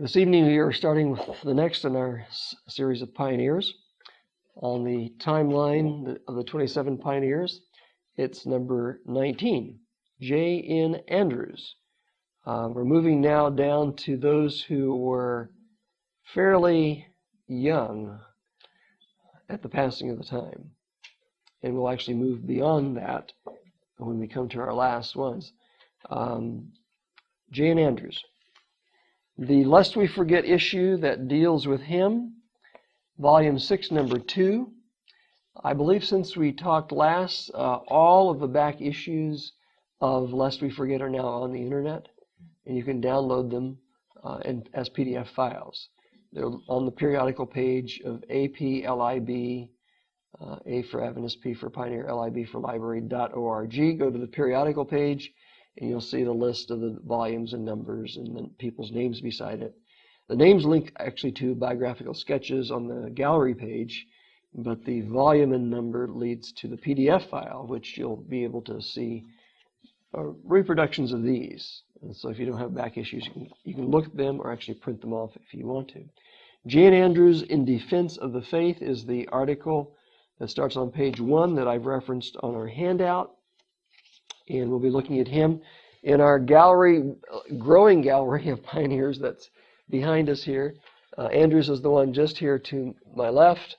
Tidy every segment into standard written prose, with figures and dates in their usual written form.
This evening we are starting with the next in our series of pioneers. On the timeline of the 27 pioneers, it's number 19, J.N. Andrews. We're moving now down to those who were fairly young at the passing of the time. And we'll actually move beyond that when we come to our last ones. J.N. Andrews. The Lest We Forget issue that deals with him, Volume 6, number 2. I believe since we talked last, all of the back issues of Lest We Forget are now on the internet, and you can download them as PDF files. They're on the periodical page of APLIB, A for Adventist, P for Pioneer, LIB for Library.org. Go to the periodical page, and you'll see the list of the volumes and numbers and then people's names beside it. The names link actually to biographical sketches on the gallery page, but the volume and number leads to the PDF file, which you'll be able to see reproductions of these. And so if you don't have back issues, you can look at them or actually print them off if you want to. J.N. Andrews, In Defense of the Faith, is the article that starts on page 1 that I've referenced on our handout. And we'll be looking at him in our gallery, growing gallery of pioneers that's behind us here. Andrews is the one just here to my left,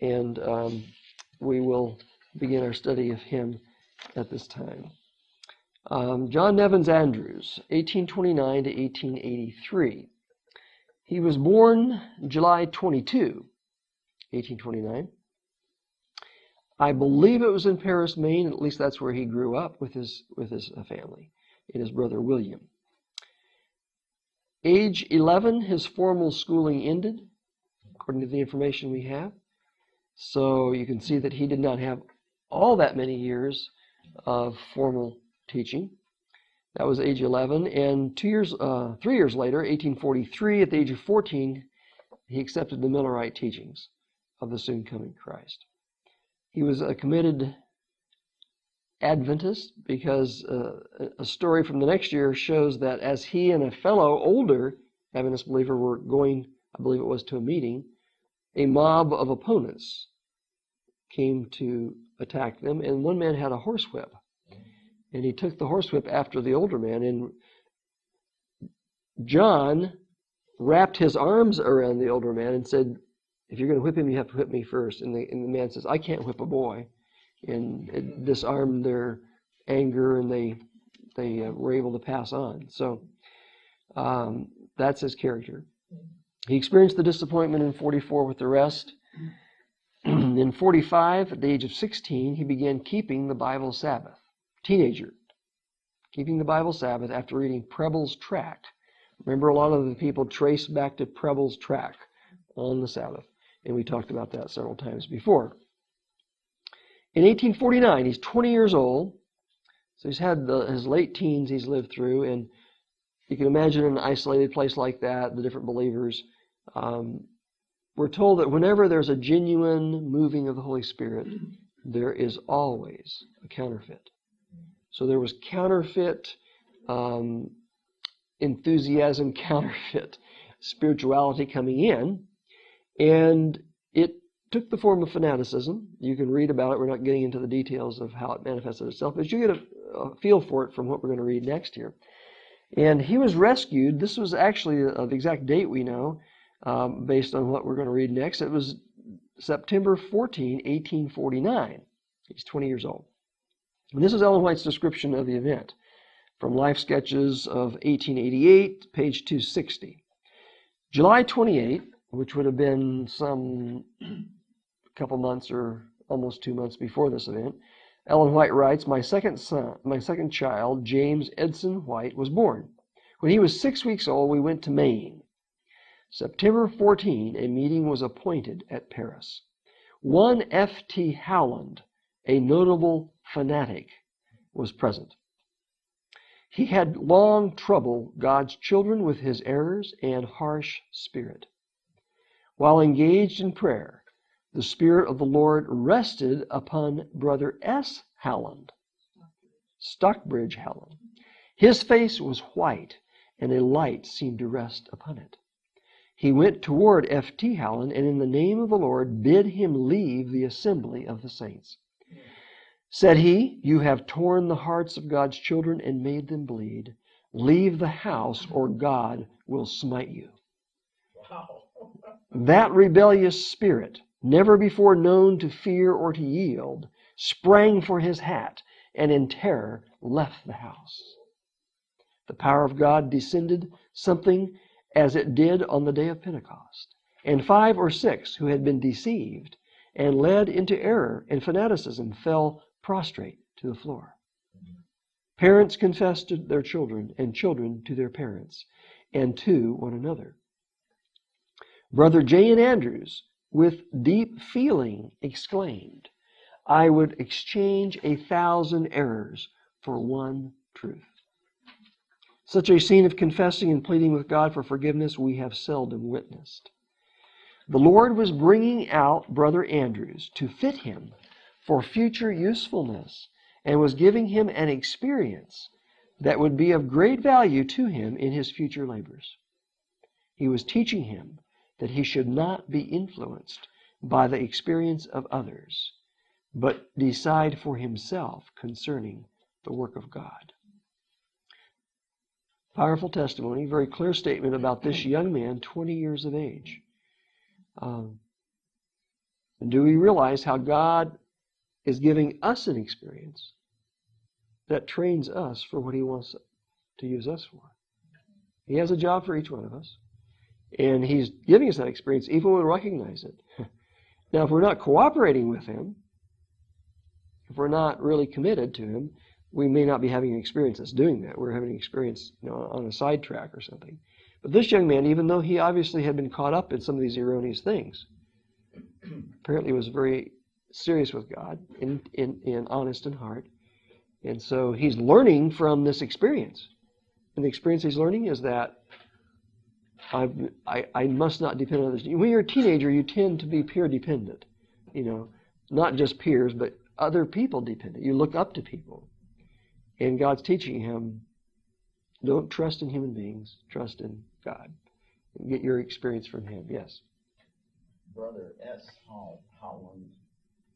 and we will begin our study of him at this time. John Nevins Andrews, 1829 to 1883. He was born July 22, 1829. I believe it was in Paris, Maine. At least that's where he grew up with his family and his brother William. Age 11, his formal schooling ended, according to the information we have. So you can see that he did not have all that many years of formal teaching. That was age 11. And 3 years later, 1843, at the age of 14, he accepted the Millerite teachings of the soon coming Christ. He was a committed Adventist because a story from the next year shows that as he and a fellow older Adventist believer were going, I believe it was, to a meeting, a mob of opponents came to attack them, and one man had a horsewhip. And he took the horsewhip after the older man, and John wrapped his arms around the older man and said, "If you're going to whip him, you have to whip me first." And the man says, "I can't whip a boy." And it disarmed their anger, and they were able to pass on. So that's his character. He experienced the disappointment in 44 with the rest. In 45, at the age of 16, he began keeping the Bible Sabbath. Teenager, keeping the Bible Sabbath after reading Preble's tract. Remember, a lot of the people trace back to Preble's tract on the Sabbath. And we talked about that several times before. In 1849, he's 20 years old. So he's had his late teens he's lived through. And you can imagine an isolated place like that, the different believers. We're told that whenever there's a genuine moving of the Holy Spirit, there is always a counterfeit. So there was counterfeit enthusiasm, counterfeit spirituality coming in. And it took the form of fanaticism. You can read about it. We're not getting into the details of how it manifested itself, but you get a feel for it from what we're going to read next here. And he was rescued. This was actually the exact date we know, based on what we're going to read next. It was September 14, 1849. He's 20 years old. And this is Ellen White's description of the event from Life Sketches of 1888, page 260. July 28, which would have been some couple months or almost 2 months before this event, Ellen White writes, my second child, James Edson White, was born. When he was 6 weeks old, we went to Maine. September 14, a meeting was appointed at Paris. One F.T. Howland, a notable fanatic, was present. He had long troubled God's children with his errors and harsh spirit. While engaged in prayer, the Spirit of the Lord rested upon Brother S. Howland, Stockbridge Howland. His face was white, and a light seemed to rest upon it. he went toward F.T. Howland and in the name of the Lord bid him leave the assembly of the saints. Said he, "You have torn the hearts of God's children and made them bleed. Leave the house or God will smite you." Wow. That rebellious spirit, never before known to fear or to yield, sprang for his hat and in terror left the house. The power of God descended, something as it did on the day of Pentecost. And 5 or 6 who had been deceived and led into error and fanaticism fell prostrate to the floor. Parents confessed to their children, and children to their parents, and to one another. Brother J. N. Andrews, with deep feeling, exclaimed, "I would exchange 1,000 errors for one truth." Such a scene of confessing and pleading with God for forgiveness we have seldom witnessed. The Lord was bringing out Brother Andrews to fit him for future usefulness and was giving him an experience that would be of great value to him in his future labors. He was teaching him that he should not be influenced by the experience of others, but decide for himself concerning the work of God. Powerful testimony, very clear statement about this young man, 20 years of age. Do we realize how God is giving us an experience that trains us for what He wants to use us for? He has a job for each one of us, and He's giving us that experience even when we recognize it. Now, if we're not cooperating with Him, if we're not really committed to Him, we may not be having an experience that's doing that. We're having an experience, on a sidetrack or something. But this young man, even though he obviously had been caught up in some of these erroneous things, apparently was very serious with God and honest in heart. And so he's learning from this experience. And the experience he's learning is that I must not depend on others. When you're a teenager, you tend to be peer dependent. Not just peers, but other people dependent. You look up to people. And God's teaching him, don't trust in human beings, trust in God. And get your experience from Him. Yes? Brother S. Howland,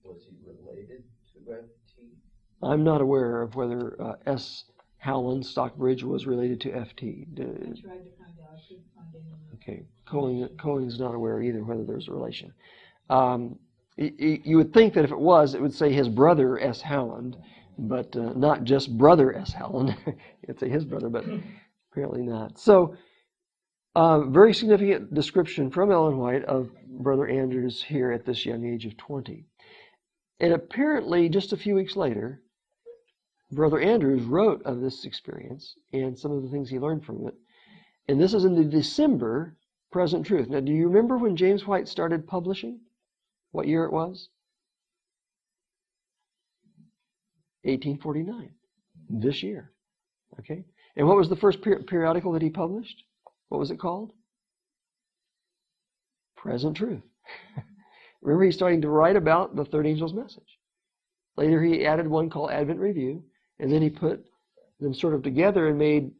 was he related to F.T.? I'm not aware of whether S. Howland, Stockbridge, was related to F.T. I tried to find out. I couldn't find any. Okay. Colling's not aware either whether there's a relation. You would think that if it was, it would say his brother S. Howland, but not just Brother S. Howland. It'd say his brother, but apparently not. So, very significant description from Ellen White of Brother Andrews here at this young age of 20. And apparently, just a few weeks later, Brother Andrews wrote of this experience and some of the things he learned from it. And this is in the December Present Truth. Now, do you remember when James White started publishing? What year it was? 1849. This year. Okay? And what was the first periodical that he published? What was it called? Present Truth. Remember, he's starting to write about the third angel's message. Later, he added one called Advent Review, and then he put them sort of together and made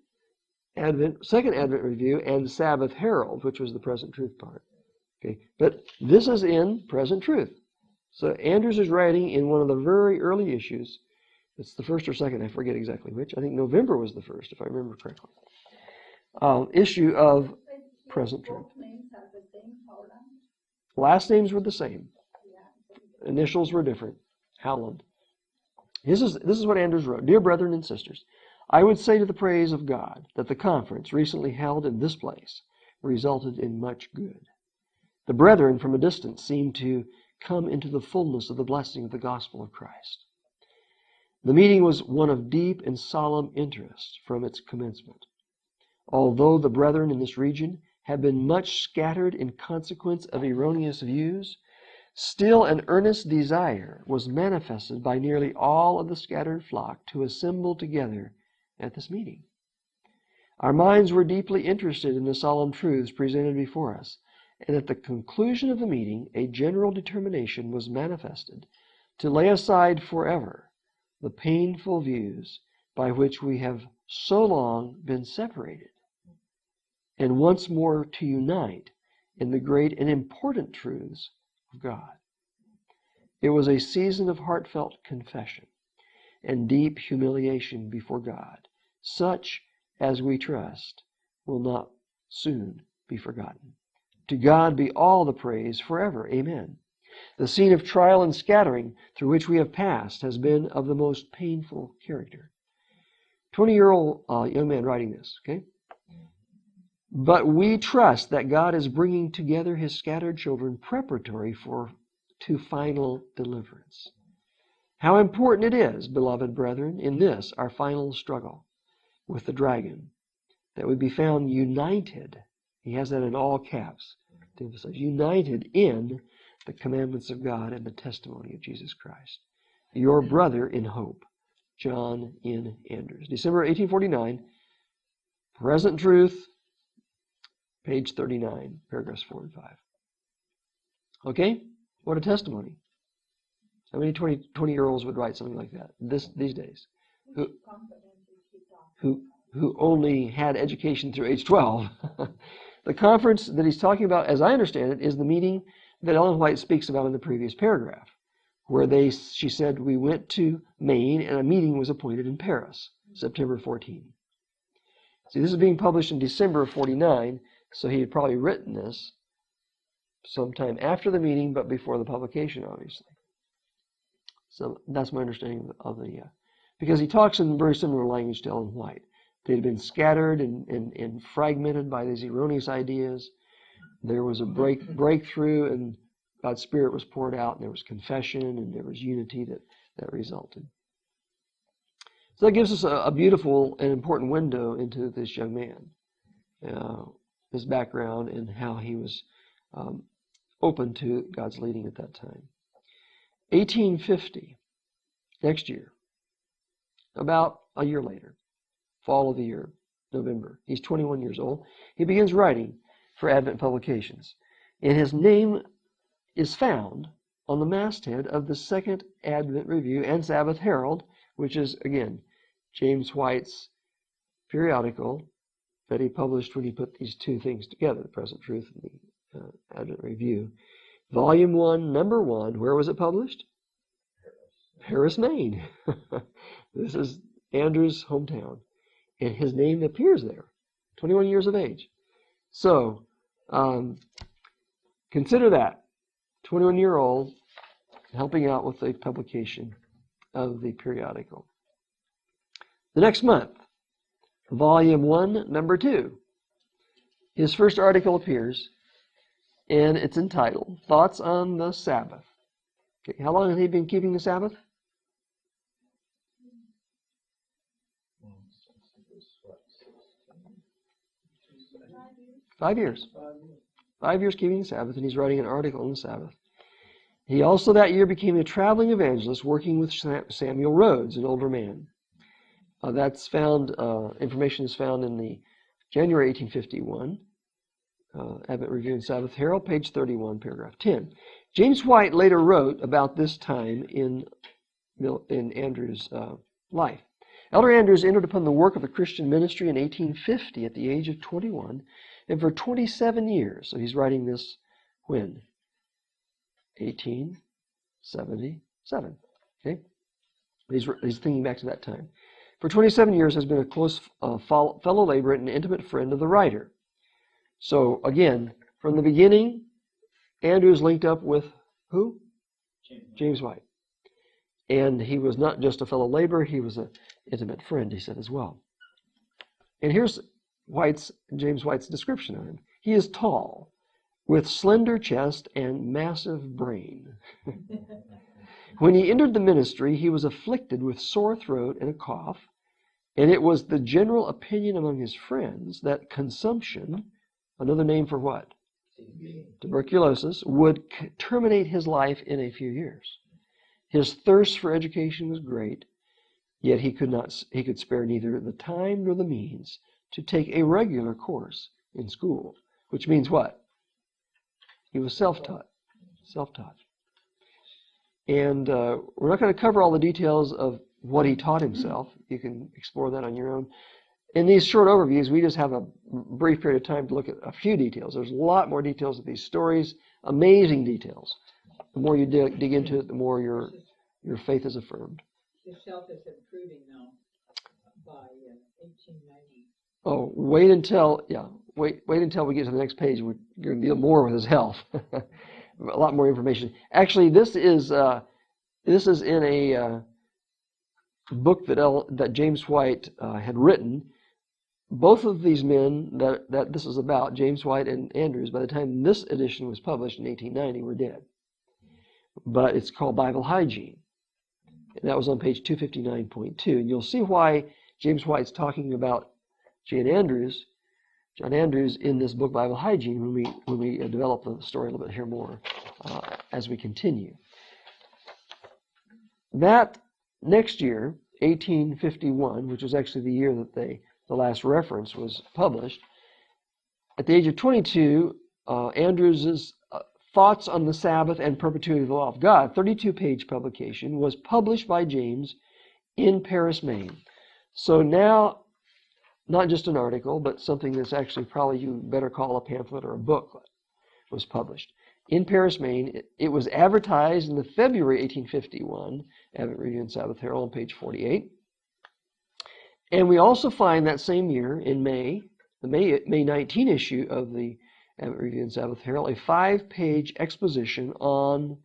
Second Advent Review and Sabbath Herald, which was the Present Truth part. Okay, but this is in Present Truth. So Andrews is writing in one of the very early issues. It's the first or second, I forget exactly which. I think November was the first, if I remember correctly. Issue of Present Truth. Both names have the same Howland. Last names were the same. Initials were different. Howland. This is what Andrews wrote. Dear brethren and sisters, I would say to the praise of God that the conference recently held in this place resulted in much good. The brethren from a distance seemed to come into the fullness of the blessing of the gospel of Christ. The meeting was one of deep and solemn interest from its commencement. Although the brethren in this region have been much scattered in consequence of erroneous views, still an earnest desire was manifested by nearly all of the scattered flock to assemble together at this meeting. Our minds were deeply interested in the solemn truths presented before us, and at the conclusion of the meeting, a general determination was manifested to lay aside forever the painful views by which we have so long been separated, and once more to unite in the great and important truths of God. It was a season of heartfelt confession and deep humiliation before God, such as we trust will not soon be forgotten. To God be all the praise forever. Amen. The scene of trial and scattering through which we have passed has been of the most painful character. 20-year-old young man writing this, okay? But we trust that God is bringing together His scattered children preparatory to final deliverance. How important it is, beloved brethren, in this, our final struggle with the dragon, that we be found united. He has that in all caps to emphasize, united in the commandments of God and the testimony of Jesus Christ. Your brother in hope, John N. Andrews. December 1849, Present Truth, page 39, paragraphs 4 and 5. Okay? What a testimony. How many 20-year-olds would write something like that these days? Who only had education through age 12. The conference that he's talking about, as I understand it, is the meeting that Ellen White speaks about in the previous paragraph, where she said, we went to Maine and a meeting was appointed in Paris, September 14. See, this is being published in December of 49, so he had probably written this sometime after the meeting, but before the publication, obviously. So that's my understanding of the, because he talks in very similar language to Ellen White. They had been scattered and fragmented by these erroneous ideas. There was a breakthrough, and God's Spirit was poured out, and there was confession, and there was unity that resulted. So that gives us a beautiful and important window into this young man, his background, and how he was open to God's leading at that time. 1850, next year, about a year later, fall of the year, November. He's 21 years old. He begins writing for Advent Publications. And his name is found on the masthead of the Second Advent Review and Sabbath Herald, which is, again, James White's periodical that he published when he put these two things together, the Present Truth and the Advent Review. Volume 1, number 1, where was it published? Paris, Maine. This is Andrew's hometown. And his name appears there, 21 years of age. So, consider that, 21-year-old helping out with the publication of the periodical. The next month, Volume 1, number 2. His first article appears, and it's entitled, Thoughts on the Sabbath. Okay, how long had he been keeping the Sabbath? 5 years. 5 years keeping the Sabbath, and he's writing an article on the Sabbath. He also that year became a traveling evangelist working with Samuel Rhodes, an older man. That's found, information is found in the January 1851 Advent Review and Sabbath Herald, page 31, paragraph 10. James White later wrote about this time in Andrews' life. Elder Andrews entered upon the work of the Christian ministry in 1850 at the age of 21, and for 27 years, so he's writing this when? 1877, okay? He's thinking back to that time. For 27 years has been a close fellow laborer and intimate friend of the writer. So, again, from the beginning, Andrews linked up with who? James White. And he was not just a fellow laborer, he was an intimate friend, he said as well. And here's James White's description of him. He is tall, with slender chest and massive brain. When he entered the ministry, he was afflicted with sore throat and a cough, and it was the general opinion among his friends that consumption, another name for what? Tuberculosis, would terminate his life in a few years. His thirst for education was great, yet he could spare neither the time nor the means to take a regular course in school, which means what? He was self-taught. And we're not going to cover all the details of what he taught himself. You can explore that on your own. in these short overviews, we just have a brief period of time to look at a few details. There's a lot more details of these stories, amazing details. The more you dig into it, the more your faith is affirmed. The shelf is improving now by 1890. Oh, wait until we get to the next page. We're going to deal more with his health. A lot more information. Actually, this is in a book that James White had written. Both of these men that this is about, James White and Andrews, by the time this edition was published in 1890, were dead. But it's called Bible Hygiene. And that was on page 259.2. And you'll see why James White's talking about John Andrews in this book, Bible Hygiene, when we develop the story a little bit here more as we continue. That next year, 1851, which was actually the year that the last reference was published, at the age of 22, Andrews's Thoughts on the Sabbath and Perpetuity of the Law of God, 32-page publication, was published by James in Paris, Maine. So now, not just an article, but something that's actually probably you better call a pamphlet or a booklet, was published in Paris, Maine. It was advertised in the February 1851 Advent Review and Sabbath Herald on page 48. And we also find that same year in May, the May 19 issue of the Advent Review and Sabbath Herald, a 5-page exposition on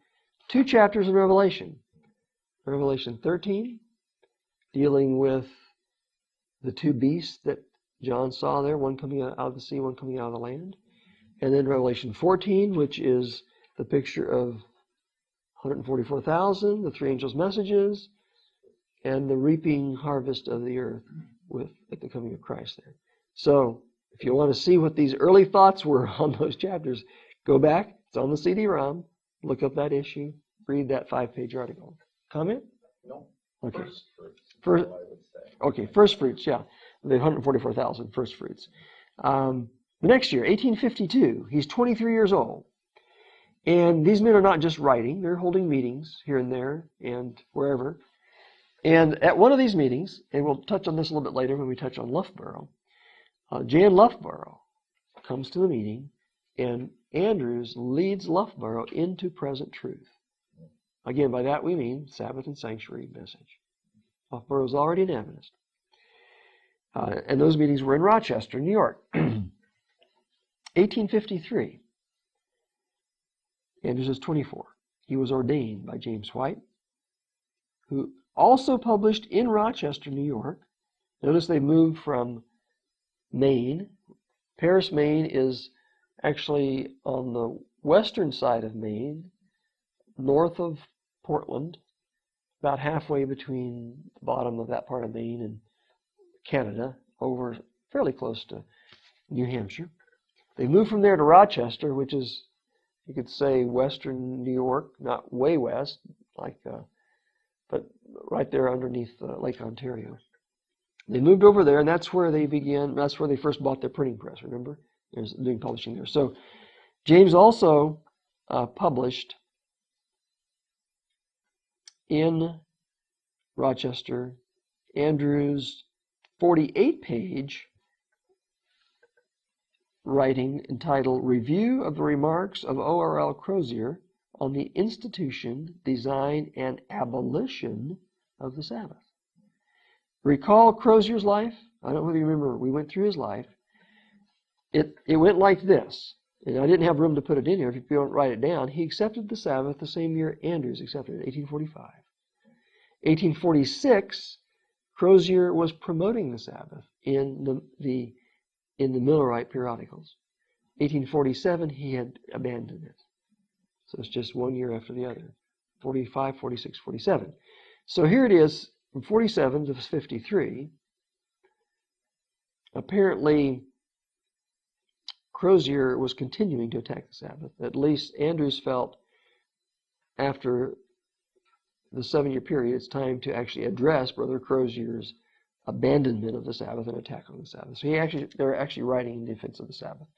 2 chapters in Revelation. Revelation 13, dealing with the 2 beasts that John saw there, one coming out of the sea, one coming out of the land. And then Revelation 14, which is the picture of 144,000, the 3 angels' messages, and the reaping harvest of the earth at the coming of Christ there. So, if you want to see what these early thoughts were on those chapters, go back. It's on the CD-ROM. Look up that issue. Read that 5-page article. Comment? No. Okay. First fruits, I would say. Okay, first fruits, yeah. The 144,000 first fruits. The next year, 1852, he's 23 years old. And these men are not just writing. They're holding meetings here and there and wherever. And at one of these meetings, and we'll touch on this a little bit later when we touch on Loughborough, Jan Loughborough comes to the meeting, and Andrews leads Loughborough into present truth. Again, by that we mean Sabbath and sanctuary message. Loughborough is already an Adventist. And those meetings were in Rochester, New York. 1853. Andrews is 24. He was ordained by James White, who also published in Rochester, New York. Notice they moved from Maine. Paris, Maine is actually on the western side of Maine, north of Portland, about halfway between the bottom of that part of Maine and Canada, over fairly close to New Hampshire. They moved from there to Rochester, which is, you could say, western New York, not way west, but right there underneath Lake Ontario. They moved over there, and that's where they first bought their printing press, remember? There's doing publishing there. So James also published in Rochester Andrews' 48-page writing entitled Review of the Remarks of O.R.L. Crozier on the Institution, Design, and Abolition of the Sabbath. Recall Crozier's life? I don't know whether you remember, we went through his life. It went like this, and I didn't have room to put it in here if you don't write it down. He accepted the Sabbath the same year Andrews accepted it, 1845. 1846, Crozier was promoting the Sabbath in the Millerite periodicals. 1847, he had abandoned it. So it's just 1 year after the other. 45, 46, 47. So here it is, from 47 to 53. Apparently, Crozier was continuing to attack the Sabbath. At least Andrews felt after the 7-year period, it's time to actually address Brother Crozier's abandonment of the Sabbath and attack on the Sabbath. So they were actually writing in defense of the Sabbath.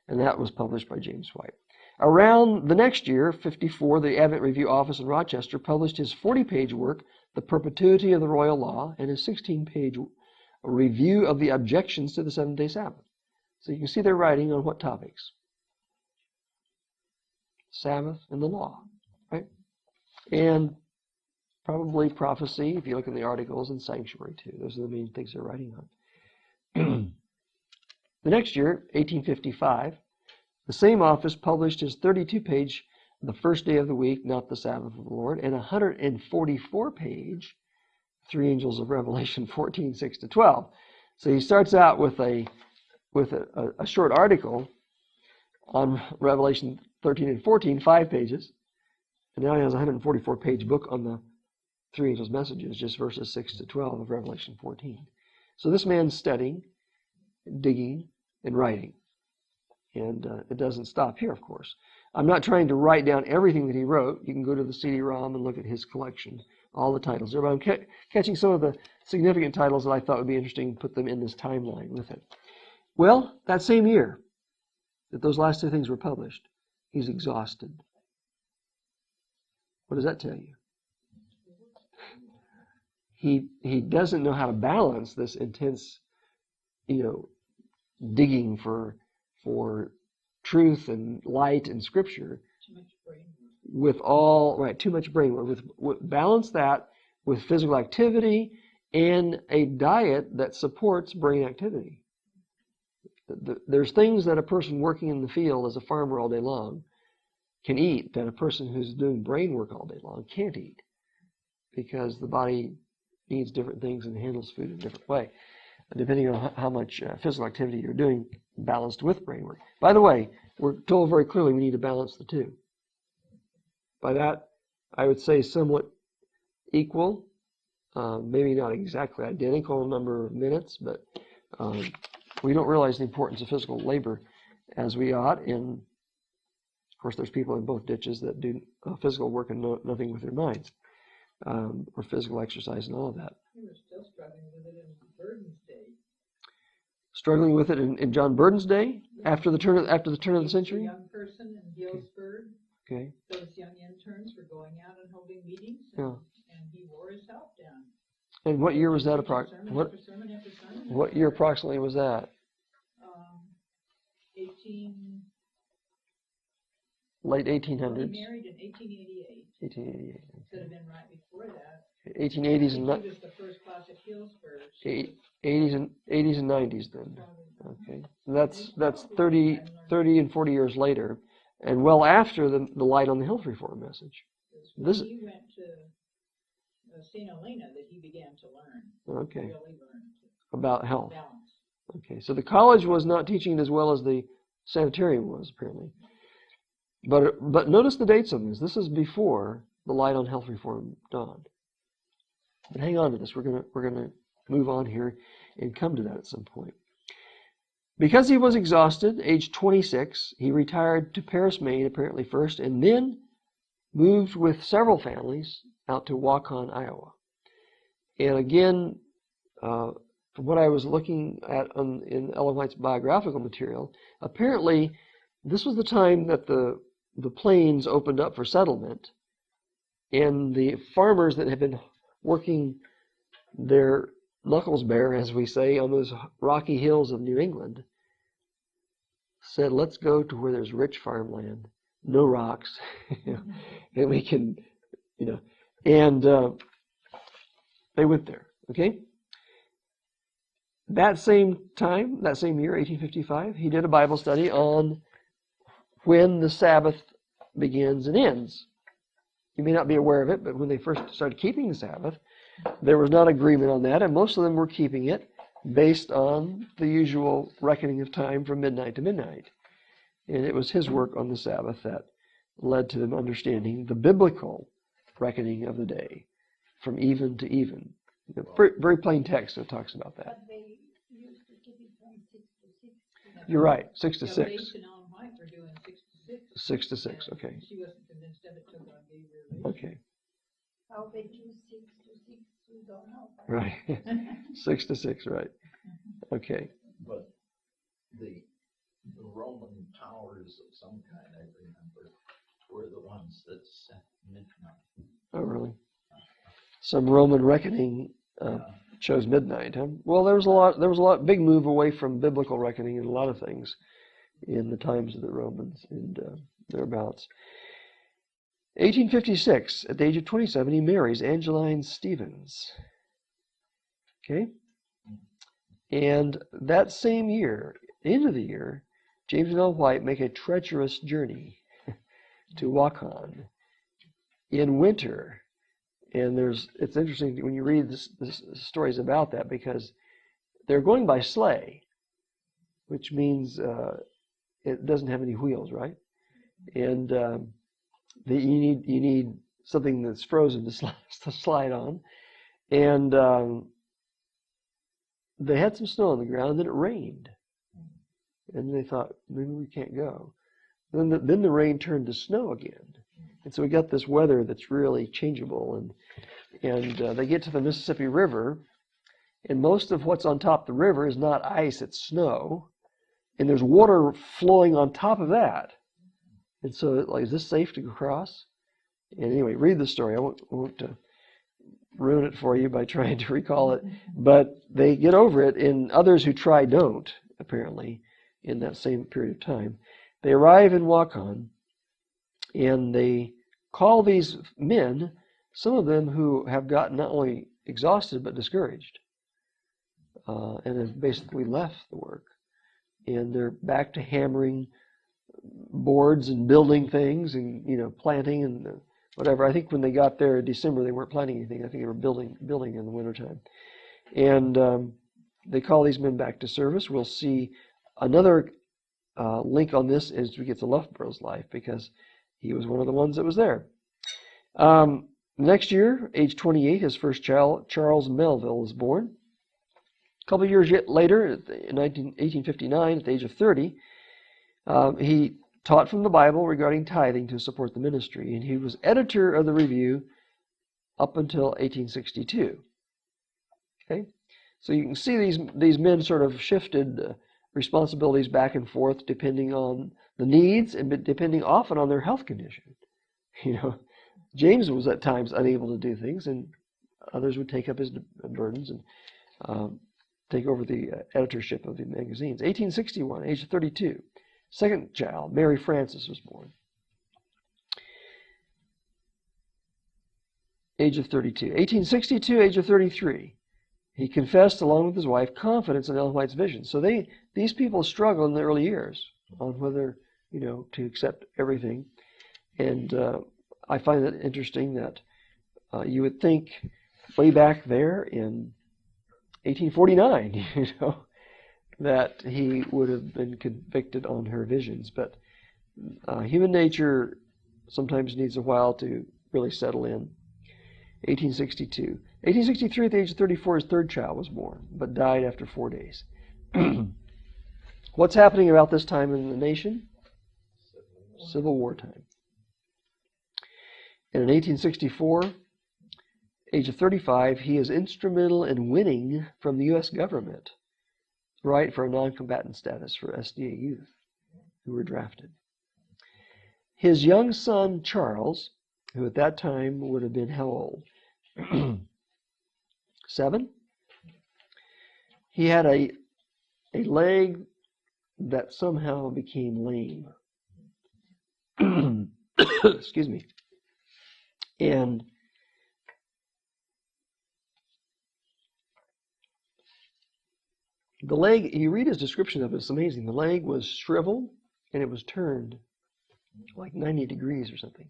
And that was published by James White. Around the next year, 54, the Advent Review office in Rochester published his 40-page work, The Perpetuity of the Royal Law, and his 16-page a review of the objections to the seventh-day Sabbath. So you can see they're writing on what topics? Sabbath and the law, right? And probably prophecy, if you look in the articles, and sanctuary too. Those are the main things they're writing on. The next year, 1855, the same office published his 32-page The First Day of the Week, Not the Sabbath of the Lord, and 144-page Three Angels of Revelation 14, 6-12. So he starts out with a short article on Revelation 13 and 14, 5 pages, and now he has a 144-page book on the Three Angels' messages, just verses 6-12 of Revelation 14. So this man's studying, digging, and writing. And it doesn't stop here, of course. I'm not trying to write down everything that he wrote. You can go to the CD-ROM and look at his collection, all the titles there. But I'm catching some of the significant titles that I thought would be interesting and put them in this timeline with it. Well, that same year that those last two things were published, he's exhausted. What does that tell you? He doesn't know how to balance this intense, digging for truth and light and scripture with too much brain work. Balance that with physical activity and a diet that supports brain activity. There's things that a person working in the field as a farmer all day long can eat that a person who's doing brain work all day long can't eat, because the body needs different things and handles food in a different way, depending on how much physical activity you're doing balanced with brain work. By the way, we're told very clearly we need to balance the two. By that, I would say somewhat equal, maybe not exactly identical number of minutes, but we don't realize the importance of physical labor as we ought. And of course, there's people in both ditches that do physical work and nothing with their minds, or physical exercise and all of that. We were still struggling with it in Burden's day. Struggling with it in John Burden's day, after the turn of the century. A young person in Galesburg. Okay. Those young interns were going out and holding meetings, Yeah. and he wore his help down. And what year was that? Sermon after sermon. What year approximately was that? 18. Late He 1800s. married in 1888. 1888. Could have been right before that. 1880s and He was the first class at Galesburg. 80s and 90s then. Okay. That's 30 and 40 years later, and well after the Light on the Health Reform message. He went to St. Helena that he began to learn. Okay. Really learn About health. balance. Okay. So the college was not teaching it as well as the sanitarium was, apparently. But notice the dates on this. This is before the Light on Health Reform dawned. But hang on to this. We're gonna move on here and come to that at some point. Because he was exhausted, age 26, he retired to Paris, Maine, apparently first, and then moved with several families out to Waukon, Iowa. And again, from what I was looking at in Ellen White's biographical material, apparently this was the time that the plains opened up for settlement, and the farmers that had been working their knuckles bare, as we say, on those rocky hills of New England said, let's go to where there's rich farmland, no rocks, and we can, and they went there. Okay. That same time, that same year, 1855, he did a Bible study on when the Sabbath begins and ends. You may not be aware of it, but when they first started keeping the Sabbath, there was not agreement on that, and most of them were keeping it based on the usual reckoning of time from midnight to midnight. And it was his work on the Sabbath that led to them understanding the biblical reckoning of the day from even to even. Very plain text that talks about that. But they used to keep it from 6 to 6. You're right, 6 to 6. Bates and Ellen White were doing 6 to 6. 6 to 6, okay. She wasn't convinced of it till God gave her. Okay, How they do 6 to 6, we don't know. right. 6 to 6, right. Okay. But the Roman powers of some kind, I remember, were the ones that set midnight. Oh, really? Some Roman reckoning Chose midnight, huh? Well, there was a lot, big move away from biblical reckoning in a lot of things in the times of the Romans and thereabouts. 1856, at the age of 27, he marries Angeline Stevens. Okay? And that same year, end of the year, James and Ellen White make a treacherous journey to Waukon in winter. And it's interesting when you read this stories about that, because they're going by sleigh, which means it doesn't have any wheels, right? And you need something that's frozen to slide on. And they had some snow on the ground, and then it rained. And they thought, maybe we can't go. Then the rain turned to snow again. And so we got this weather that's really changeable. And they get to the Mississippi River, and most of what's on top of the river is not ice, it's snow. And there's water flowing on top of that. And so, like, is this safe to go across? And anyway, read the story. I won't ruin it for you by trying to recall it. But they get over it, and others who try don't, apparently, in that same period of time. They arrive in Waukon, and they call these men, some of them who have gotten not only exhausted but discouraged, and have basically left the work. And they're back to hammering boards and building things and, planting and whatever. I think when they got there in December, they weren't planting anything. I think they were building in the wintertime. And they call these men back to service. We'll see another link on this as we get to Loughborough's life, because he was one of the ones that was there. Next year, age 28, his first child, Charles Melville, was born. A couple of years later, in 1859, at the age of 30, he taught from the Bible regarding tithing to support the ministry, and he was editor of the Review up until 1862. Okay, so you can see these men sort of shifted responsibilities back and forth depending on the needs and depending often on their health condition. James was at times unable to do things, and others would take up his burdens and take over the editorship of the magazines. 1861, age of 32. Second child, Mary Frances, was born. Age of 32. 1862, age of 33. He confessed, along with his wife, confidence in Ellen White's vision. So these people struggle in the early years on whether, to accept everything. And I find it interesting that you would think way back there in 1849, that he would have been convicted on her visions. But human nature sometimes needs a while to really settle in. 1862. 1863, at the age of 34, his third child was born, but died after 4 days. What's happening about this time in the nation? Civil War time. And in 1864, age of 35, he is instrumental in winning from the U.S. government the right for a non-combatant status for SDA youth who were drafted. His young son, Charles, who at that time would have been how old? 7? He had a leg that somehow became lame. Excuse me. And the leg, you read his description of it, it's amazing. The leg was shriveled and it was turned like 90 degrees or something.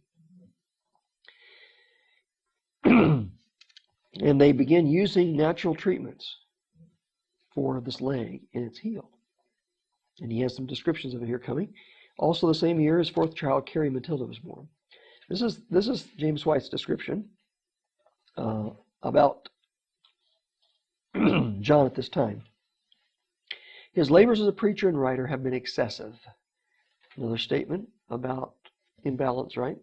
And they begin using natural treatments for this leg, and it's healed. And he has some descriptions of it here coming. Also the same year, his fourth child, Carrie Matilda, was born. This is James White's description about John at this time. His labors as a preacher and writer have been excessive. Another statement about imbalance, right?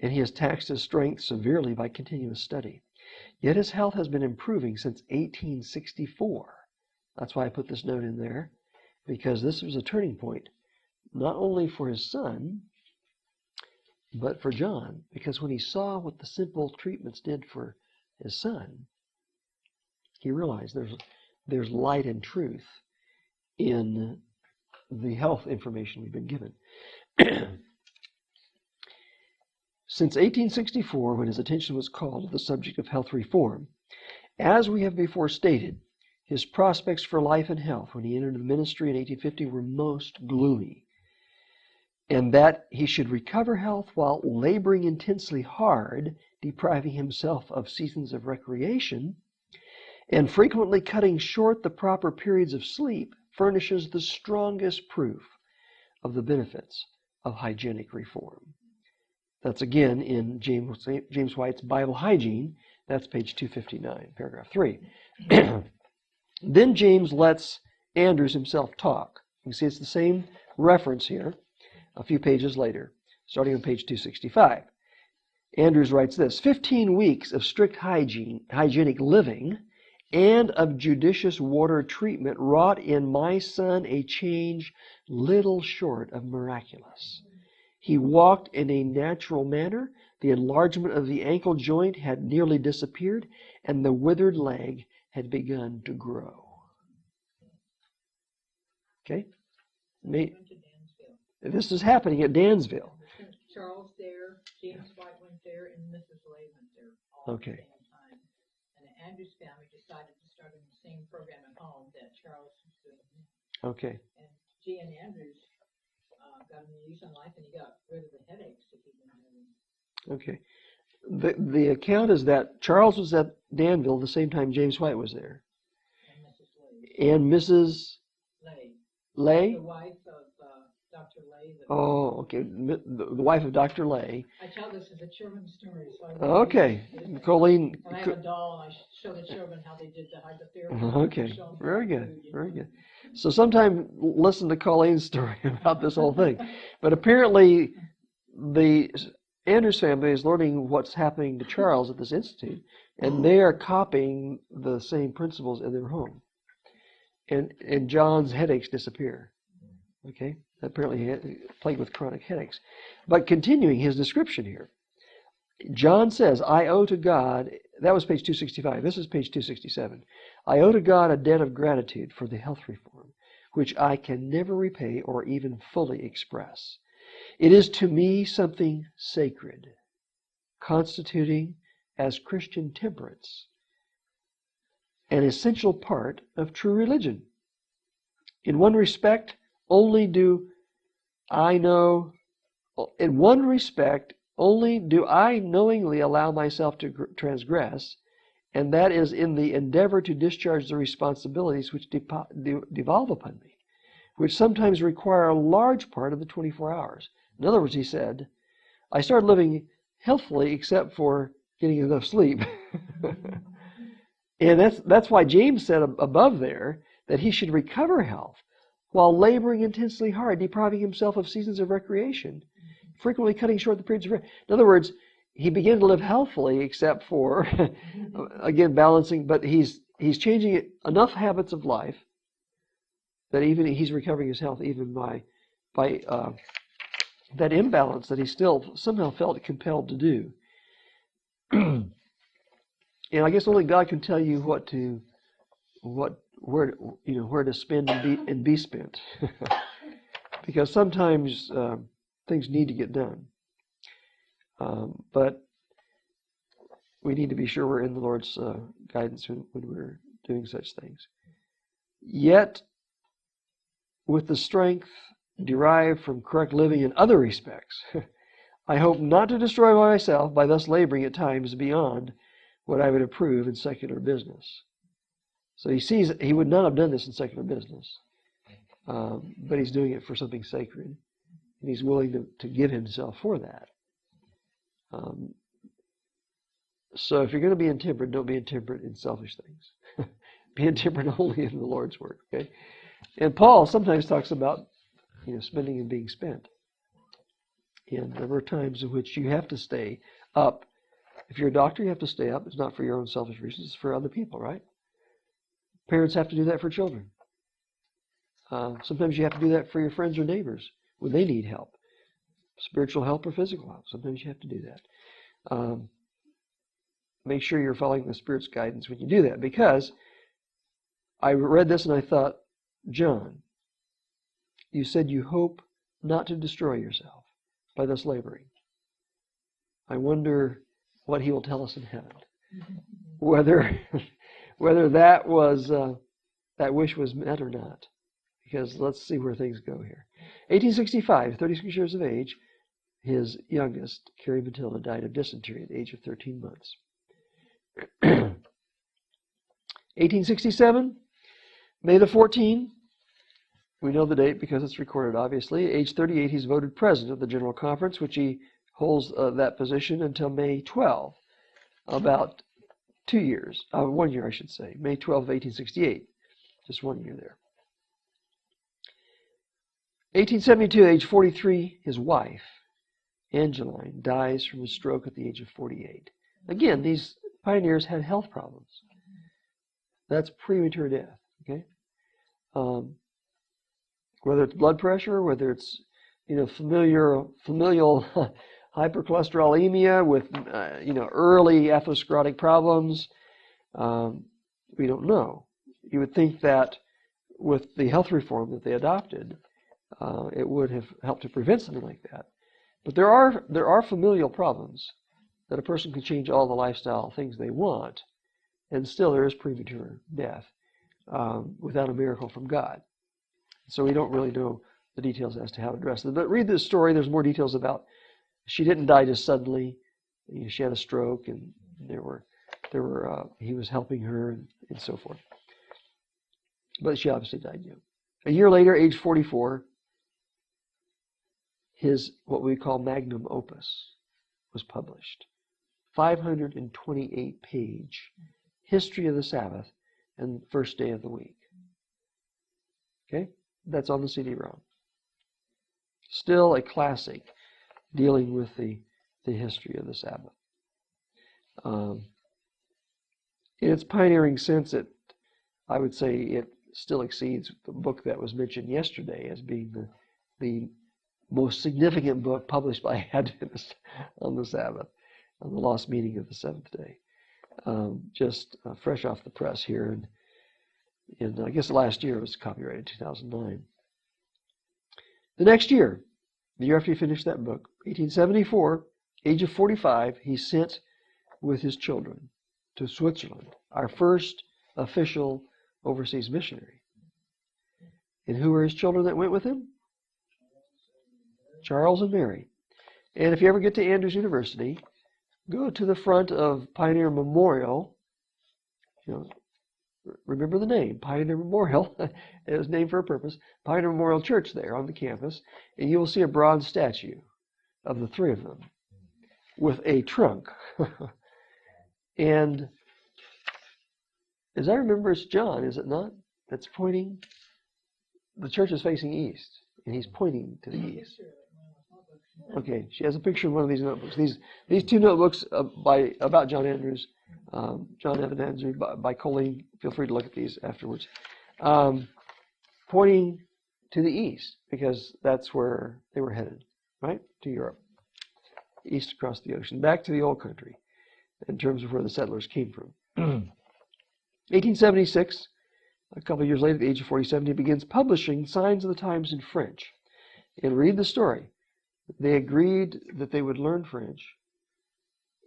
And he has taxed his strength severely by continuous study. Yet his health has been improving since 1864. That's why I put this note in there, because this was a turning point, not only for his son, but for John. Because when he saw what the simple treatments did for his son, he realized there's light and truth in the health information we've been given. Since 1864, when his attention was called to the subject of health reform, as we have before stated, his prospects for life and health when he entered the ministry in 1850 were most gloomy, and that he should recover health while laboring intensely hard, depriving himself of seasons of recreation, and frequently cutting short the proper periods of sleep, furnishes the strongest proof of the benefits of hygienic reform. That's again in James White's Bible Hygiene. That's page 259, paragraph 3. Then James lets Andrews himself talk. You can see it's the same reference here a few pages later, starting on page 265. Andrews writes this: 15 weeks of strict hygienic living and of judicious water treatment wrought in my son a change little short of miraculous. He walked in a natural manner. The enlargement of the ankle joint had nearly disappeared, and the withered leg had begun to grow. Okay? Went to Dansville. This is happening at Dansville. Charles there, James White went there, and Mrs. Lay went there all Okay. at the same time. And the Andrews family decided to start in the same program at home that Charles was doing. Okay. And G. and Andrews got a new lease on life, and he got rid of the headaches that he'd been having. Okay. The account is that Charles was at Danville the same time James White was there. And Mrs. Lay. And Mrs. Lay. Lay? The wife of Dr. Lay. Oh, okay. The wife of Dr. Lay. I tell this as a children's story. So Okay. Colleen. And I have a doll, and I show the children how they did the hydrotherapy. Okay. Very good. Very good. So sometime listen to Colleen's story about this whole thing. But apparently the Andrews family is learning what's happening to Charles at this institute, and they are copying the same principles in their home. And John's headaches disappear. Okay? Apparently he had plagued with chronic headaches. But continuing his description here, John says, I owe to God, that was page 265, this is page 267. I owe to God a debt of gratitude for the health reform, which I can never repay or even fully express. It is to me something sacred, constituting as Christian temperance an essential part of true religion. In one respect, only do I knowingly allow myself to transgress, and that is in the endeavor to discharge the responsibilities which devolve upon me, which sometimes require a large part of the 24 hours. In other words, he said, I started living healthfully except for getting enough sleep. And that's why James said above there that he should recover health while laboring intensely hard, depriving himself of seasons of recreation, frequently cutting short the periods of rest. In other words, he began to live healthfully except for, again, balancing, but he's changing enough habits of life that even he's recovering his health even by that imbalance that he still somehow felt compelled to do. And I guess only God can tell you where to spend and be spent, because sometimes things need to get done, but we need to be sure we're in the Lord's guidance when we're doing such things. Yet, with the strength derived from correct living in other respects, I hope not to destroy myself by thus laboring at times beyond what I would approve in secular business. So he sees he would not have done this in secular business, but he's doing it for something sacred, and he's willing to give himself for that. So if you're going to be intemperate, don't be intemperate in selfish things. Be intemperate only in the Lord's work. Okay, and Paul sometimes talks about spending and being spent. And there are times in which you have to stay up. If you're a doctor, you have to stay up. It's not for your own selfish reasons. It's for other people, right? Parents have to do that for children. Sometimes you have to do that for your friends or neighbors when they need help. Spiritual help or physical help. Sometimes you have to do that. Make sure you're following the Spirit's guidance when you do that, because I read this and I thought, John, you said you hope not to destroy yourself by this laboring. I wonder what he will tell us in heaven. Whether that was that wish was met or not. Because let's see where things go here. 1865, 36 years of age, his youngest, Carrie Matilda, died of dysentery at the age of 13 months. 1867, May the 14th, we know the date because it's recorded, obviously. At age 38, he's voted president of the General Conference, which he holds that position until May 12, about 2 years, 1 year, I should say, May 12 of 1868, just 1 year there. 1872, age 43, his wife, Angeline, dies from a stroke at the age of 48. Again, these pioneers had health problems. That's premature death, okay? Whether it's blood pressure, whether it's, familial hypercholesterolemia with, early atherosclerotic problems, we don't know. You would think that with the health reform that they adopted, it would have helped to prevent something like that. But there are familial problems that a person can change all the lifestyle things they want, and still there is premature death without a miracle from God. So we don't really know the details as to how to address it. But read this story. There's more details about. She didn't die just suddenly. She had a stroke, and he was helping her and so forth. But she obviously died young. A year later, age 44, his what we call magnum opus was published. 528-page history of the Sabbath and first day of the week. Okay? That's on the CD-ROM. Still a classic dealing with the history of the Sabbath. In its pioneering sense, I would say it still exceeds the book that was mentioned yesterday as being the most significant book published by Adventists on the Sabbath, on the lost meaning of the seventh day. Just fresh off the press here, and I guess last year it was copyrighted 2009. The next year, the year after he finished that book, 1874, age of 45, he sent with his children to Switzerland, our first official overseas missionary. And who were his children that went with him? Charles and Mary. And if you ever get to Andrews University, go to the front of Pioneer Memorial. Remember the name, Pioneer Memorial. It was named for a purpose. Pioneer Memorial Church there on the campus. And you will see a bronze statue of the three of them with a trunk. And as I remember, it's John, is it not? That's pointing. The church is facing east, and he's pointing to the east. Okay, she has a picture in one of these notebooks. These two notebooks about John Andrews, John Evan Andrews by Colleen. Feel free to look at these afterwards. Pointing to the east, because that's where they were headed, right? To Europe. East across the ocean, back to the old country, in terms of where the settlers came from. 1876, a couple of years later, at the age of 47, he begins publishing Signs of the Times in French. And read the story. They agreed that they would learn French,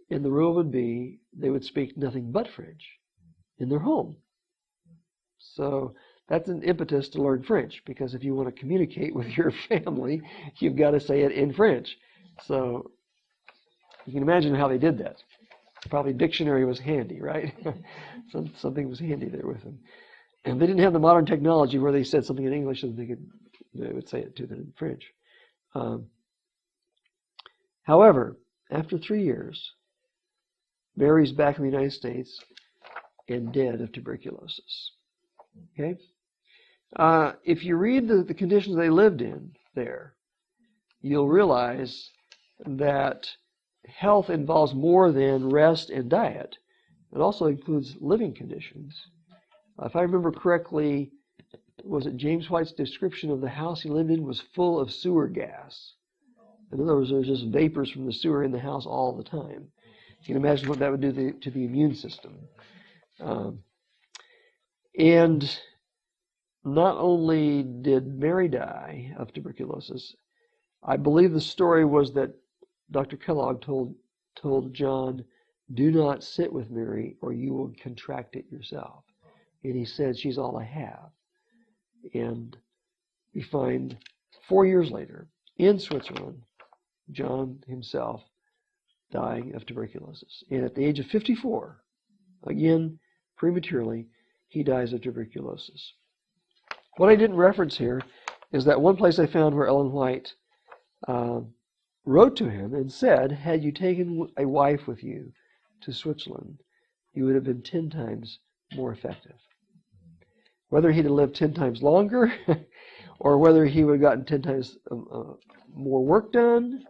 and the rule would be they would speak nothing but French in their home. So that's an impetus to learn French, because if you want to communicate with your family, you've got to say it in French. So you can imagine how they did that. Probably dictionary was handy, right? Something was handy there with them. And they didn't have the modern technology where they said something in English and they would say it to them in French. However, after 3 years, Mary's back in the United States and dead of tuberculosis. Okay? If you read the conditions they lived in there, you'll realize that health involves more than rest and diet. It also includes living conditions. If I remember correctly, was it James White's description of the house he lived in was full of sewer gas? In other words, there was just vapors from the sewer in the house all the time. You can imagine what that would do to the immune system. And not only did Mary die of tuberculosis, I believe the story was that Dr. Kellogg told John, do not sit with Mary or you will contract it yourself. And he said, she's all I have. And we find 4 years later in Switzerland, John himself dying of tuberculosis. And at the age of 54, again, prematurely, he dies of tuberculosis. What I didn't reference here is that one place I found where Ellen White wrote to him and said, had you taken a wife with you to Switzerland, you would have been 10 times more effective. Whether he'd have lived 10 times longer or whether he would have gotten 10 times more work done,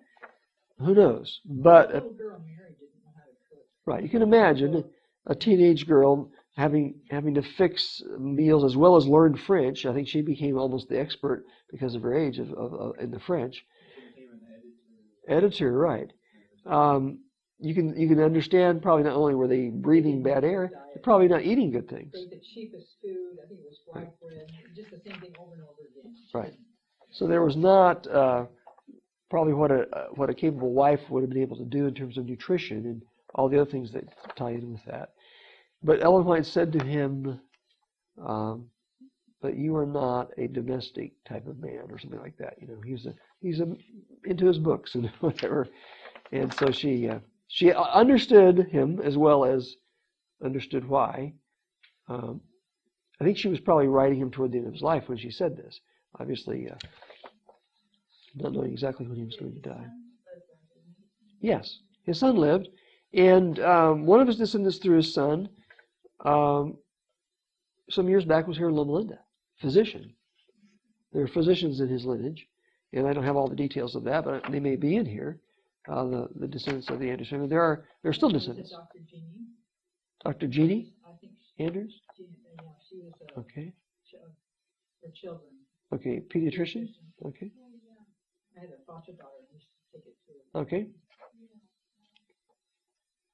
who knows? But The little girl Mary didn't know how to cook. right, you can imagine a teenage girl having to fix meals as well as learn French. I think she became almost the expert because of her age in the French. Editor, right. You can understand probably not only were they breathing bad air, they're probably not eating good things. They ate the cheapest food. I think it was white bread, just the same thing over and over again. Right. So there was not probably what a capable wife would have been able to do in terms of nutrition and all the other things that tie in with that. But Ellen White said to him, "But you are not a domestic type of man," or something like that. You know, he's into his books and whatever. And so she understood him as well as understood why. I think she was probably writing him toward the end of his life when she said this. Obviously, not knowing exactly when he was going to die. Yes, his son lived, and one of his descendants through his son, some years back, was here in Loma Linda, physician. There are physicians in his lineage, and I don't have all the details of that, but they may be in here. The descendants of the Andrews family. There are still descendants. Dr. Jeannie. Dr. Jeannie I think Andrews. she was Okay. for children. Okay. Pediatrician. Okay. I had a foster daughter who used to take it to. Okay.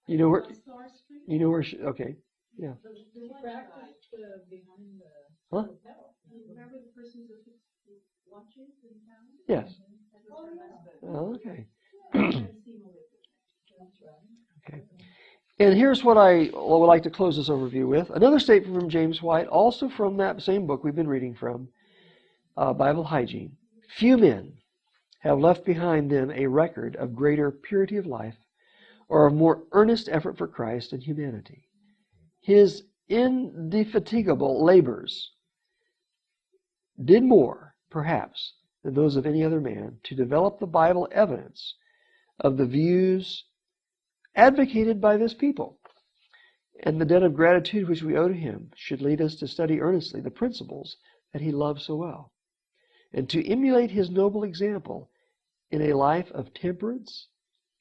You know where she, okay. Yeah. She practiced behind the Huh? hotel. Remember the person who took lunches in town? Yes. That was her husband. Oh, okay. I've seen him with her. That's right. Okay. And here's what I would like to close this overview with. Another statement from James White, also from that same book we've been reading from, Bible Hygiene. Few men have left behind them a record of greater purity of life or of more earnest effort for Christ and humanity. His indefatigable labors did more, perhaps, than those of any other man to develop the Bible evidence of the views advocated by this people. And the debt of gratitude which we owe to him should lead us to study earnestly the principles that he loved so well, and to emulate his noble example in a life of temperance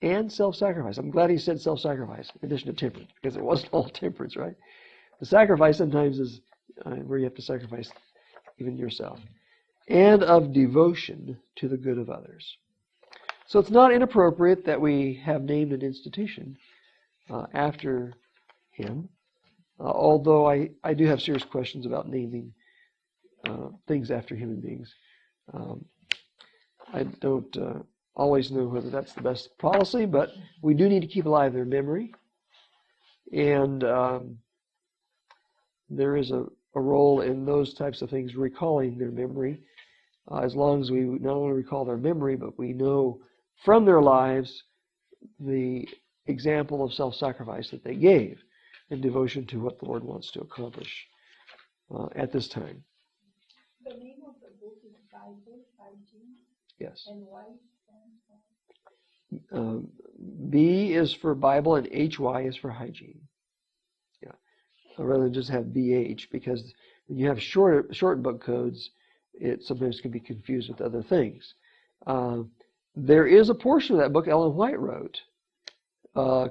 and self-sacrifice. I'm glad he said self-sacrifice in addition to temperance, because it wasn't all temperance, right? The sacrifice sometimes is where you have to sacrifice even yourself. And of devotion to the good of others. So it's not inappropriate that we have named an institution after him, although I do have serious questions about naming things after human beings. I don't always know whether that's the best policy, but we do need to keep alive their memory. And there is a role in those types of things, recalling their memory, as long as we not only recall their memory, but we know from their lives the example of self-sacrifice that they gave in devotion to what the Lord wants to accomplish at this time. The name of the book is Bible Hygiene, Yes. and why stands for? B is for Bible and HY is for hygiene. Yeah. Rather than just have BH, because when you have short book codes, it sometimes can be confused with other things. There is a portion of that book Ellen White wrote,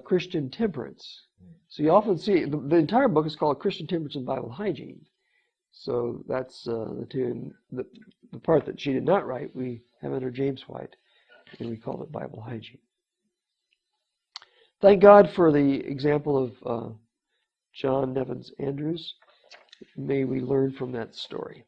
Christian Temperance. So you often see the entire book is called Christian Temperance and Bible Hygiene. So that's the two. The part that she did not write, we have under James White, and we call it Bible Hygiene. Thank God for the example of John Nevins Andrews. May we learn from that story.